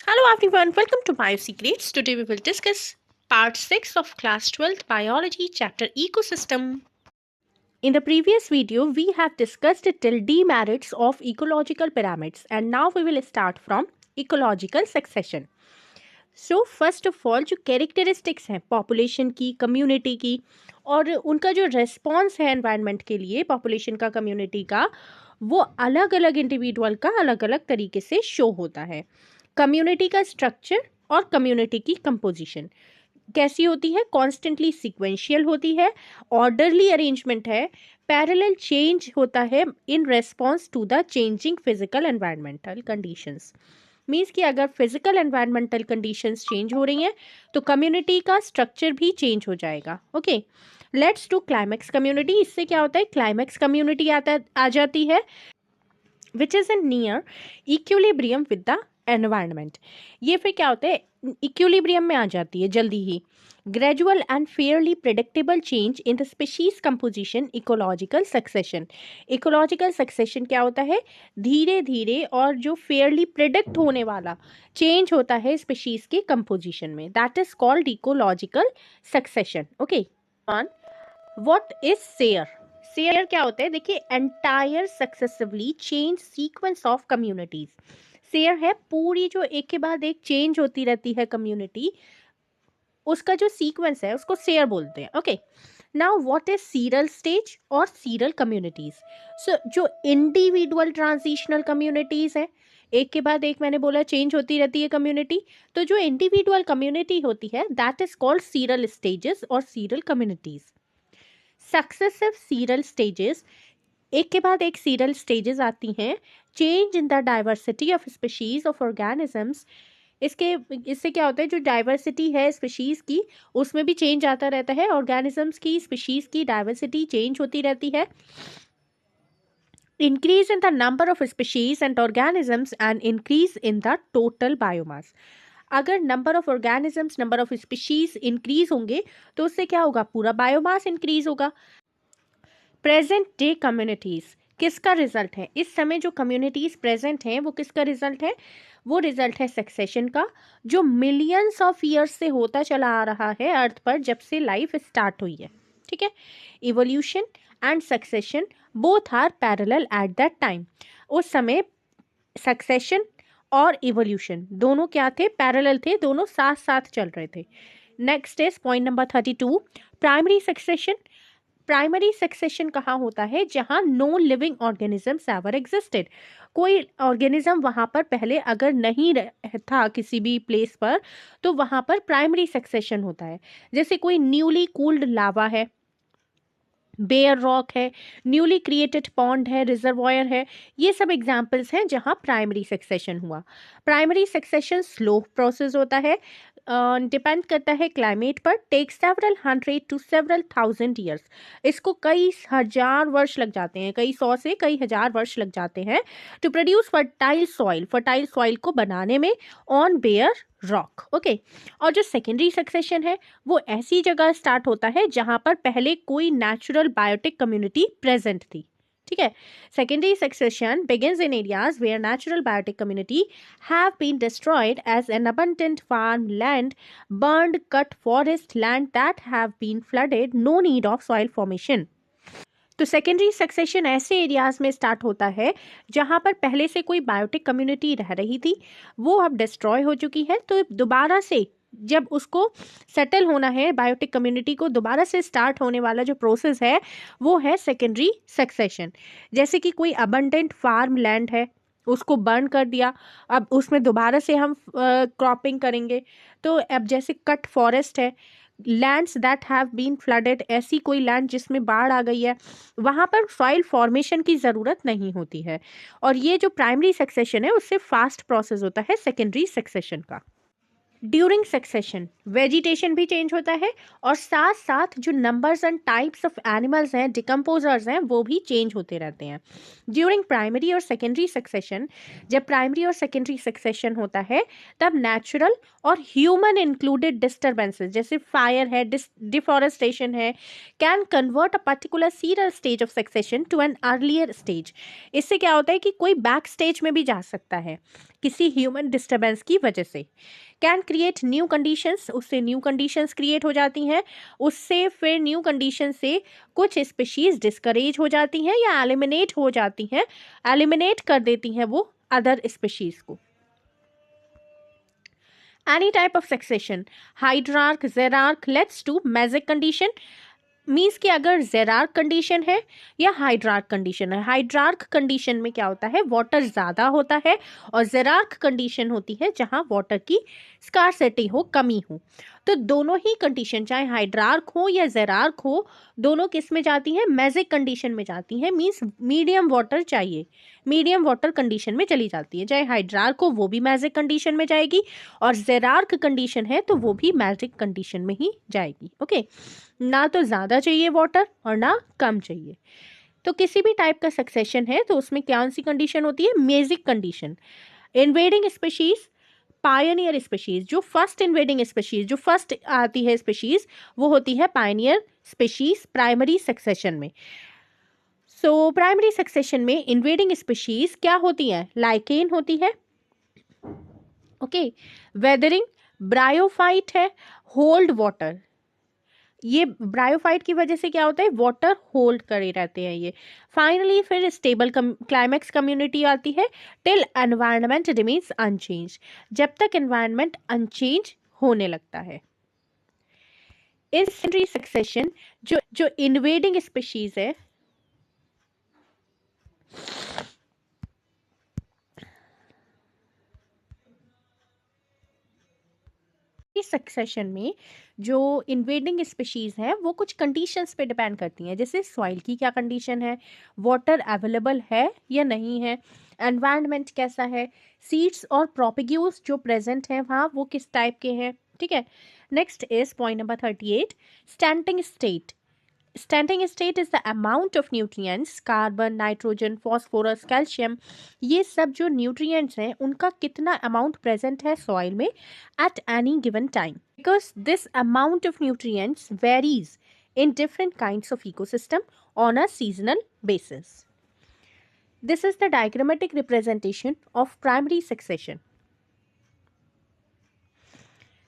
Hello everyone, welcome to BioSecrets. Today we will discuss part 6 of class 12th biology chapter ecosystem. In the previous video, we have discussed the till demerits of ecological pyramids and now we will start from ecological succession. So first of all जो characteristics हैं population की, community की और उनका जो response है environment के लिए पॉपुलेशन का, कम्युनिटी का, वो अलग अलग इंडिविजुअल का अलग अलग तरीके से शो होता है. कम्युनिटी का स्ट्रक्चर और कम्युनिटी की कंपोजिशन कैसी होती है? कॉन्स्टेंटली सीक्वेंशियल होती है, ऑर्डरली अरेंजमेंट है, पैरेलल चेंज होता है in response to the changing physical environmental conditions. Means कि अगर फिजिकल एनवायरमेंटल कंडीशंस चेंज हो रही हैं तो कम्युनिटी का स्ट्रक्चर भी चेंज हो जाएगा. Okay, let's do climax community. इससे क्या होता है? क्लाइमेक्स कम्युनिटी आ जाती है which is in near equilibrium with the environment. ये फिर क्या होता है? इक्विलिब्रियम में आ जाती है जल्दी ही. Gradual and fairly predictable change in the species composition, ecological succession. Ecological succession क्या होता है? धीरे धीरे और जो फेयरली प्रिडिक्ट होने वाला चेंज होता है स्पीशीज के कंपोजिशन में, that is called ecological succession. Okay, one what is share? Share क्या होता है? देखिए, entire successively change sequence of communities. Share है पूरी जो एक के बाद एक चेंज होती रहती है कम्युनिटी, उसका जो सीक्वेंस है उसको सेयर बोलते हैं. Okay, now what is sural stage और सीरल कम्युनिटीज? सो जो इंडिविजुअल ट्रांजिशनल कम्युनिटीज है, एक के बाद एक मैंने बोला चेंज होती रहती है कम्युनिटी, तो जो इंडिविजुअल कम्युनिटी होती है that is called seral stages और seral communities. Successive seral stages, एक के बाद एक सीरल स्टेजेस आती हैं. Change in the diversity of species of organisms. इससे क्या होता है? जो डाइवर्सिटी है स्पीशीज की उसमें भी चेंज आता रहता है. ऑर्गेनिजम्स की, स्पीशीज की डाइवर्सिटी चेंज होती रहती है. Increase in the number of species and organisms and increase in the total biomass. अगर number of organisms, number of species increase होंगे तो उससे क्या होगा? पूरा बायोमास इंक्रीज होगा. प्रेजेंट डे कम्युनिटीज किसका रिजल्ट है? इस समय जो कम्युनिटीज प्रेजेंट हैं वो किसका रिजल्ट है? वो रिजल्ट है सक्सेशन का, जो मिलियंस ऑफ ईयर्स से होता चला आ रहा है अर्थ पर जब से लाइफ स्टार्ट हुई है. ठीक है, evolution and succession both are parallel at that time. उस समय सक्सेशन और इवोल्यूशन दोनों क्या थे? पैरेलल थे, दोनों साथ साथ चल रहे थे. Next is point number 32, primary succession. Primary succession कहाँ होता है? जहाँ no living organisms ever existed. कोई ऑर्गेनिज्म वहाँ पर पहले अगर नहीं था किसी भी प्लेस पर, तो वहाँ पर प्राइमरी सक्सेशन होता है. जैसे कोई न्यूली कूल्ड लावा है, बेयर रॉक है, न्यूली क्रिएटेड पॉन्ड है, रिजर्वॉयर है, ये सब एग्जाम्पल्स हैं जहाँ प्राइमरी सक्सेशन हुआ. प्राइमरी सक्सेशन स्लो प्रोसेस होता है, डिपेंड करता है क्लाइमेट पर, take several 100 to several thousand years. इसको कई हजार वर्ष लग जाते हैं, कई 100 से कई हजार वर्ष लग जाते हैं to produce fertile soil, fertile soil को बनाने में ऑन बेयर रॉक. ओके, और जो सेकेंडरी सक्सेशन है वो ऐसी जगह स्टार्ट होता है जहां पर पहले कोई नेचुरल बायोटिक कम्युनिटी प्रेजेंट थी. ठीक है, secondary succession begins in areas where natural biotic community have been destroyed as an abundant farm land, burned, cut forest land that have been flooded, no need of soil formation. तो secondary succession ऐसे areas में start होता है जहां पर पहले से कोई बायोटिक कम्युनिटी रह रही थी, वो अब डिस्ट्रॉय हो चुकी है, तो दोबारा से जब उसको सेटल होना है, बायोटिक कम्युनिटी को दोबारा से स्टार्ट होने वाला जो प्रोसेस है वो है सेकेंडरी सक्सेशन. जैसे कि कोई अबंडेंट फार्म लैंड है, उसको बर्न कर दिया, अब उसमें दोबारा से हम क्रॉपिंग करेंगे. तो अब जैसे कट फॉरेस्ट है, lands that have been flooded, ऐसी कोई लैंड जिसमें बाढ़ आ गई है, वहाँ पर सॉइल फॉर्मेशन की ज़रूरत नहीं होती है. और ये जो प्राइमरी सक्सेशन है उससे फास्ट प्रोसेस होता है सेकेंडरी सक्सेशन का. ड्यूरिंग सक्सेशन वेजिटेशन भी चेंज होता है और साथ साथ जो numbers and types of animals हैं, डिकम्पोजर्स हैं, वो भी चेंज होते रहते हैं. ड्यूरिंग प्राइमरी और सेकेंडरी सक्सेशन, जब प्राइमरी और सेकेंडरी सक्सेशन होता है तब नेचुरल और ह्यूमन इंक्लूडेड डिस्टर्बेंसेस जैसे फायर है, डिफॉरेस्टेशन है, can convert a particular seral stage of succession to an earlier stage. इससे क्या होता है कि कोई बैक स्टेज में भी जा सकता है. किसी ह्यूमन डिस्टर्बेंस की वजह से। कैन क्रिएट न्यू कंडीशंस, उससे न्यू कंडीशंस क्रिएट हो जाती हैं, उससे फिर न्यू कंडीशन से कुछ स्पीशीज डिस्करेज हो जाती हैं या एलिमिनेट हो जाती हैं, एलिमिनेट कर देती हैं वो अदर स्पीशीज को। Any type of succession, hierarch, zerarch leads to Mesic condition, means कि अगर जेरार्क कंडीशन है या हाइड्रार्क कंडीशन है। हाइड्रार्क कंडीशन में क्या होता है, वाटर ज़्यादा होता है, और जेरार्क कंडीशन होती है जहाँ वाटर की स्कार्सिटी हो, कमी हो। तो दोनों ही कंडीशन, चाहे हाइड्रार्क हो या जेरार्क हो, दोनों किस में जाती हैं, मेजिक कंडीशन में जाती हैं। मीन्स मीडियम वाटर चाहिए, मीडियम वाटर कंडीशन में चली जाती है। चाहे हाइड्रार्क हो वो भी मेजिक कंडीशन में जाएगी, और जेरार्क कंडीशन है तो वो भी मेजिक कंडीशन में ही जाएगी। ओके, ना तो ज़्यादा चाहिए वाटर और ना कम चाहिए। तो किसी भी टाइप का सक्सेशन है तो उसमें कौन सी कंडीशन होती है, magic condition. Invading species, Pioneer species, जो फर्स्ट इन्वेडिंग स्पीशीज, जो फर्स्ट आती है स्पीशीज, वो होती है पायनियर स्पीशीज प्राइमरी सक्सेशन में। सो प्राइमरी सक्सेशन में इन्वेडिंग स्पीशीज क्या होती है, लाइकेन होती है, ओके, वेदरिंग, ब्रायोफाइट है, होल्ड वाटर। ये ब्रायोफाइट की वजह से क्या होता है, वाटर होल्ड करे रहते हैं ये। फाइनली फिर स्टेबल क्लाइमैक्स कम्युनिटी आती है, टिल एनवायरनमेंट रिमेन्स अनचेंज, जब तक एनवायरनमेंट अनचेंज होने लगता है। इस सेकेंडरी सक्सेशन जो जो इन्वेडिंग स्पीशीज है, इस सक्सेशन में जो इन्वेडिंग स्पीशीज है वो कुछ कंडीशंस पे डिपेंड करती हैं, जैसे सॉइल की क्या कंडीशन है, वाटर अवेलेबल है या नहीं है, एनवायरनमेंट कैसा है, सीड्स और प्रोपिग्यूल्स जो प्रेजेंट हैं वहाँ वो किस टाइप के हैं। ठीक है, next is point number 38, standing state. Standing state is the amount of nutrients, carbon, nitrogen, phosphorus, calcium, ये सब जो न्यूट्रिएंट्स हैं उनका कितना अमाउंट प्रेजेंट है सॉइल में at any given time, because this amount of nutrients varies in different kinds of ecosystem on a seasonal basis. This is the diagrammatic representation of primary succession.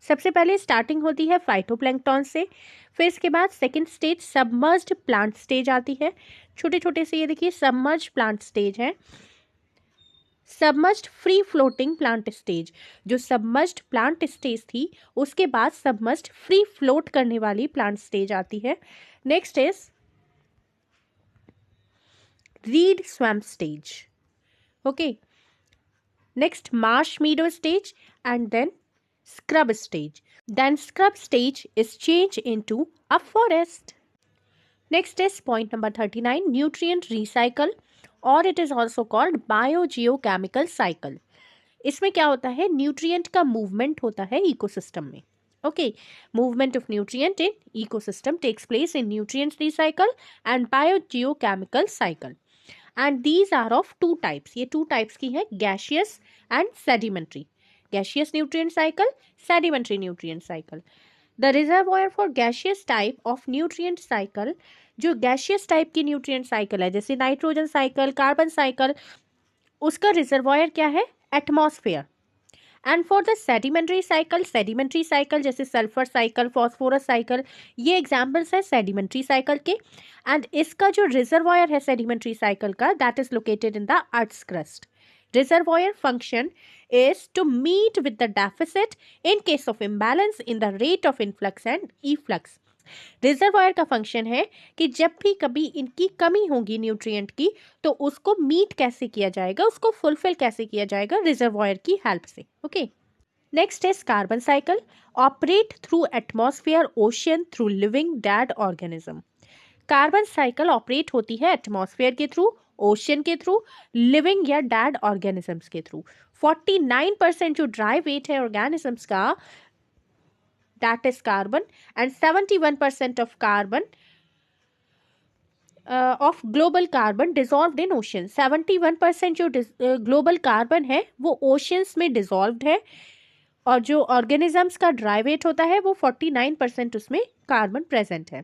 सबसे पहले starting होती है phytoplankton से, फिर इसके बाद second stage submerged plant stage आती है। छोटे छोटे से ये देखिए सबमर्ज्ड प्लांट स्टेज है, submerged free floating plant stage, जो सबमर्ज्ड प्लांट स्टेज थी उसके बाद सबमर्ज्ड फ्री फ्लोट करने वाली प्लांट स्टेज आती है। Next is reed swamp stage, okay, next marsh meadow stage, and then scrub stage. Then scrub stage is changed into a forest. Next is point number 39, nutrient recycle, or it is also called biogeochemical cycle. इसमें क्या होता है, nutrient का movement होता है ecosystem में। Okay, movement of nutrient in ecosystem takes place in nutrient recycle and biogeochemical cycle, and these are of two types. ये two types की है, gaseous and sedimentary. gaseous nutrient cycle, sedimentary nutrient cycle. The reservoir for gaseous type of nutrient cycle, जो gaseous type की nutrient cycle है जैसे nitrogen cycle, carbon cycle, उसका reservoir क्या है, atmosphere. And for the sedimentary cycle, sedimentary cycle जैसे sulphur cycle, phosphorus cycle, ये examples है सेडिमेंट्री साइकिल के। एंड इसका जो रिजर्वायर है सेडिमेंट्री साइकिल का, that is located in the earth's crust. Reservoir function is to meet with the deficit in case of imbalance in the rate of influx and efflux. Reservoir का function है कि जब भी कभी इनकी कमी होगी न्यूट्रिएंट की, तो उसको मीट कैसे किया जाएगा, उसको फुलफिल कैसे किया जाएगा रिजर्वायर की हेल्प से। Okay, next is carbon cycle, operate through atmosphere, ocean, through living dead organism. Carbon cycle operate होती है एटमॉस्फेयर के थ्रू, ओशियन के थ्रू, लिविंग या डेड ऑर्गेनिजम्स के थ्रू। 49% जो ड्राई वेट है ऑर्गेनिजम्स का, that is carbon, and 71% of carbon of global carbon dissolved in ocean. 71% जो ग्लोबल कार्बन है वो ओशियंस में डिजॉल्व्ड है, और जो ऑर्गेनिजम्स का ड्राई वेट होता है वो 49% उसमें कार्बन प्रेजेंट है।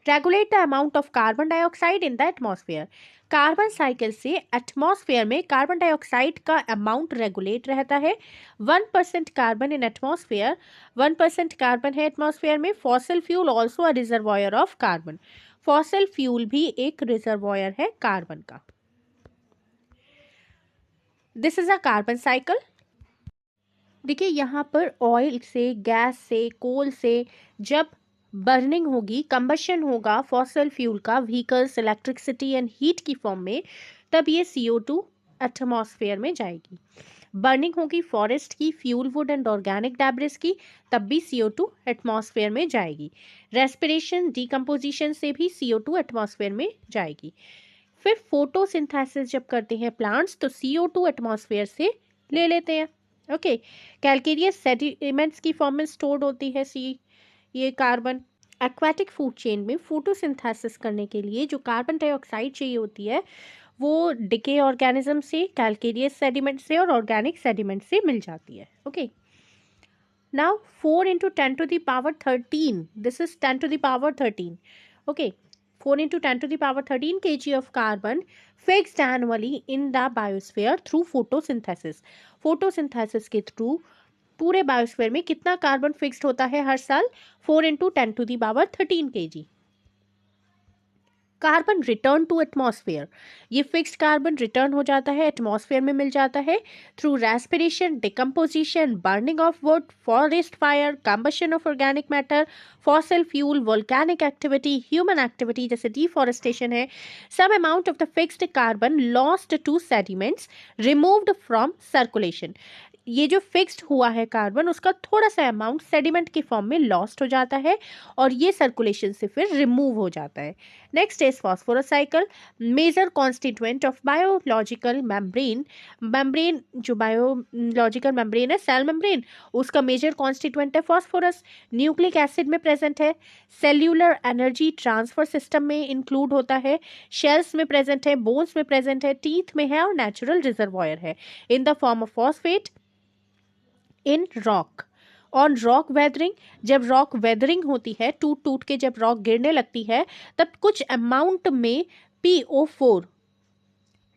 Regulate the amount of carbon dioxide in the atmosphere. Carbon cycle से एटमॉस्फेयर में कार्बन डाइऑक्साइड का अमाउंट रेगुलेट रहता है। 1% कार्बन इन एटमॉस्फेयर, 1% कार्बन है एटमॉस्फेयर में। Fossil fuel also a reservoir of carbon, fossil fuel भी एक रिजर्वॉयर है कार्बन का। This is a carbon cycle. देखिए यहाँ पर ऑयल से, गैस से, कोल से जब बर्निंग होगी, कंबशन होगा फॉसिल फ्यूल का, व्हीकल्स, इलेक्ट्रिसिटी एंड हीट की फॉर्म में, तब ये CO2 एटमॉस्फेयर में जाएगी। बर्निंग होगी फॉरेस्ट की, फ्यूल वुड एंड ऑर्गेनिक डैब्रिस की, तब भी CO2 एटमॉस्फेयर में जाएगी। रेस्पिरेशन, डिकम्पोजिशन से भी CO2 एटमॉस्फेयर में जाएगी। फिर फोटोसिंथेसिस जब करते हैं प्लांट्स तो CO2 एटमॉस्फेयर से ले लेते हैं। ओके, कैल्केरियस सेडिमेंट्स की फॉर्म में स्टोर्ड होती है ये कार्बन। एक्वाटिक फूड चेन में फोटोसिंथेसिस करने के लिए जो कार्बन डाइऑक्साइड चाहिए होती है वो डिके ऑर्गेनिज्म से, कैल्केरियस सेडिमेंट से और ऑर्गेनिक सेडिमेंट से मिल जाती है। Okay, now 4 into 10 to the power 13, this is 10 to the power 13. Okay, 4 into 10 to the power 13 kg of carbon fixed annually in the biosphere through photosynthesis. photosynthesis के through पूरे biosphere में कितना carbon fixed होता है हर साल? 4 into 10 to the power 13 kg. Carbon return to atmosphere, ये fixed carbon return हो जाता है, एटमॉस्फेयर में मिल जाता है through respiration, decomposition, burning of wood, forest fire, combustion of organic matter, fossil fuel, volcanic activity, human activity जैसे deforestation है। Some amount of the fixed carbon lost to sediments removed from circulation, ये जो fixed हुआ है carbon उसका थोड़ा सा amount sediment के फॉर्म में लॉस्ट हो जाता है और ये सर्कुलेशन से फिर रिमूव हो जाता है। Next is phosphorus cycle. Major constituent of biological membrane, membrane जो बायोलॉजिकल मेम्ब्रेन है, सेल मेम्ब्रेन, उसका मेजर कॉन्स्टिट्यूएंट है फॉस्फोरस। न्यूक्लिक एसिड में प्रेजेंट है, सेल्यूलर एनर्जी ट्रांसफर सिस्टम में इंक्लूड होता है, शेल्स में प्रेजेंट है, बोन्स में प्रेजेंट है, टीथ में है और नेचुरल रिजर्वॉयर है in the form of phosphate in rock. On rock weathering, जब रॉक वेदरिंग होती है, टूट टूट के जब रॉक गिरने लगती है, तब कुछ अमाउंट में PO4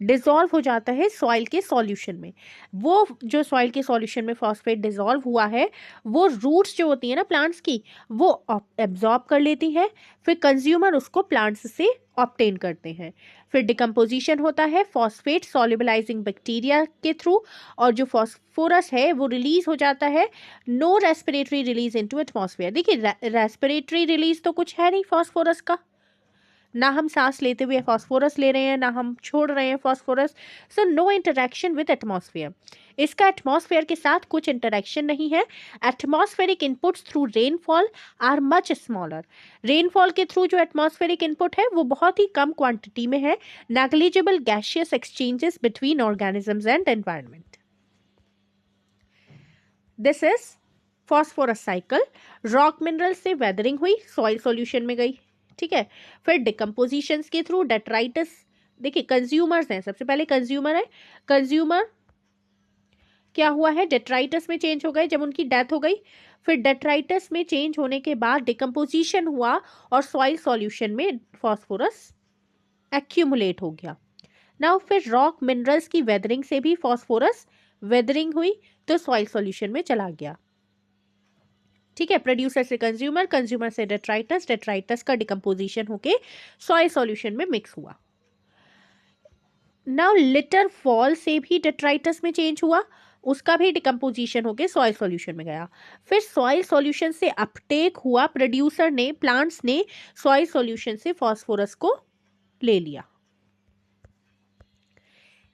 डिसॉल्व हो जाता है सॉइल के सॉल्यूशन में। वो जो सॉइल के सॉल्यूशन में फॉस्फेट डिसॉल्व हुआ है वो रूट्स जो होती है ना प्लांट्स की, वो एब्जॉर्ब कर लेती है, फिर कंज्यूमर उसको प्लांट्स से ऑब्टेन करते हैं। फिर डिकम्पोजिशन होता है फॉस्फेट सॉल्युबलाइजिंग बैक्टीरिया के थ्रू और जो फॉस्फोरस है वो रिलीज हो जाता है। No respiratory release into atmosphere. देखिए रेस्पिरेटरी रिलीज तो कुछ है नहीं फॉस्फोरस का, ना हम सांस लेते हुए फॉस्फोरस ले रहे हैं ना हम छोड़ रहे हैं phosphorus, so no interaction with atmosphere. इसका एटमॉस्फेयर के साथ कुछ इंटरेक्शन नहीं है। Atmospheric inputs through rainfall are much smaller. Rainfall के थ्रू जो एटमॉस्फेरिक इनपुट है वो बहुत ही कम क्वांटिटी में है। Negligible gaseous exchanges between organisms and environment. This is phosphorus cycle. Rock mineral से वेदरिंग हुई, सॉइल सॉल्यूशन में गई, ठीक है। फिर डिकम्पोजिशन के थ्रू डेट्राइटस, देखिए कंज्यूमर्स हैं, सबसे पहले कंज्यूमर है, कंज्यूमर क्या हुआ है, डेट्राइटस में चेंज हो गए जब उनकी डेथ हो गई। फिर डेट्राइटस में चेंज होने के बाद डिकम्पोजिशन हुआ और सॉइल सॉल्यूशन में फॉस्फोरस एक्यूमुलेट हो गया। नाउ फिर रॉक मिनरल्स की वेदरिंग से भी फॉस्फोरस वेदरिंग हुई तो सॉइल सॉल्यूशन में चला गया, ठीक है। प्रोड्यूसर से कंज्यूमर, कंज्यूमर से डेट्राइटस, डेट्राइटस का डिकम्पोजिशन होके सॉइल सॉल्यूशन में मिक्स हुआ। नाउ लिटर फॉल से भी डेट्राइटस में चेंज हुआ, उसका भी डिकम्पोजिशन होके सॉइल सॉल्यूशन में गया। फिर सॉइल सॉल्यूशन से अपटेक हुआ, प्रोड्यूसर ने, प्लांट्स ने सॉइल सॉल्यूशन से फॉस्फोरस को ले लिया।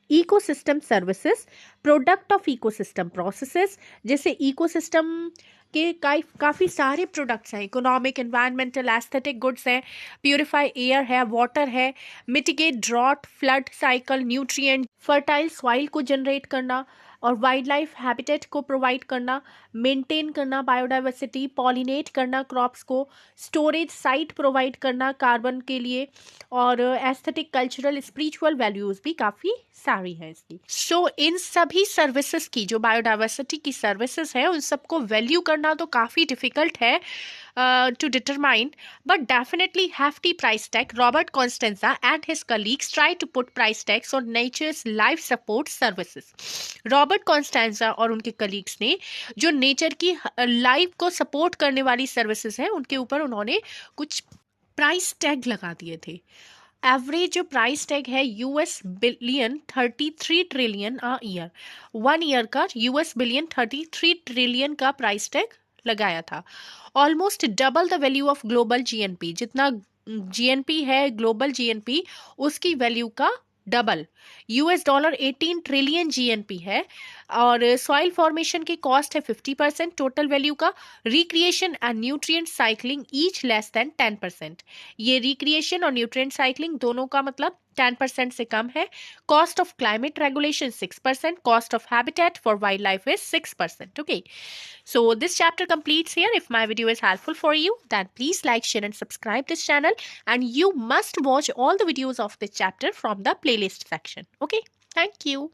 Ecosystem services, product of ecosystem processes, जैसे इकोसिस्टम के काफ़ी सारे प्रोडक्ट्स हैं, इकोनॉमिक, एनवायरमेंटल, एस्थेटिक गुड्स हैं, प्यूरिफाई एयर है, वाटर है, mitigate drought, flood cycle, nutrient, fertile soil को जनरेट करना और वाइल्ड लाइफ हैबिटेट को प्रोवाइड करना, मेंटेन करना बायोडाइवर्सिटी, पॉलिनेट करना क्रॉप्स को, स्टोरेज साइट प्रोवाइड करना कार्बन के लिए, और एस्थेटिक, कल्चरल, स्पिरिचुअल वैल्यूज भी काफ़ी सारी हैं इसकी। सो इन सभी सर्विसेज की, जो बायोडाइवर्सिटी की सर्विसेज है, उन सबको वैल्यू करना करना तो काफ़ी डिफिकल्ट है to determine, but definitely hefty price tag. Robert Costanza and his colleagues tried to put price tags on nature's life support services. Robert Costanza और उनके कलीग्स ने जो नेचर की लाइफ को सपोर्ट करने वाली सर्विसेज हैं उनके ऊपर उन्होंने कुछ प्राइस टैग लगा दिए थे। एवरेज जो प्राइस टैग है US billion 33 trillion a year, 1 year का यूएस बिलियन 33 ट्रिलियन का प्राइस टैग लगाया था। Almost double the value of global GNP, जितना जीएनपी है ग्लोबल जीएनपी उसकी वैल्यू का double. US dollar 18 trillion GNP है और सॉइल फॉर्मेशन की कॉस्ट है 50% टोटल वैल्यू का। Recreation and nutrient cycling each less than 10%। ये रिक्रिएशन और न्यूट्रिएंट साइक्लिंग दोनों का मतलब 10% से कम है। Cost of climate regulation 6%, cost of habitat for wild life is 6%. Okay, so this chapter completes here. If my video is helpful for you, then please like, share and subscribe this channel, and you must watch all the videos of this chapter from the playlist section. Okay, thank you.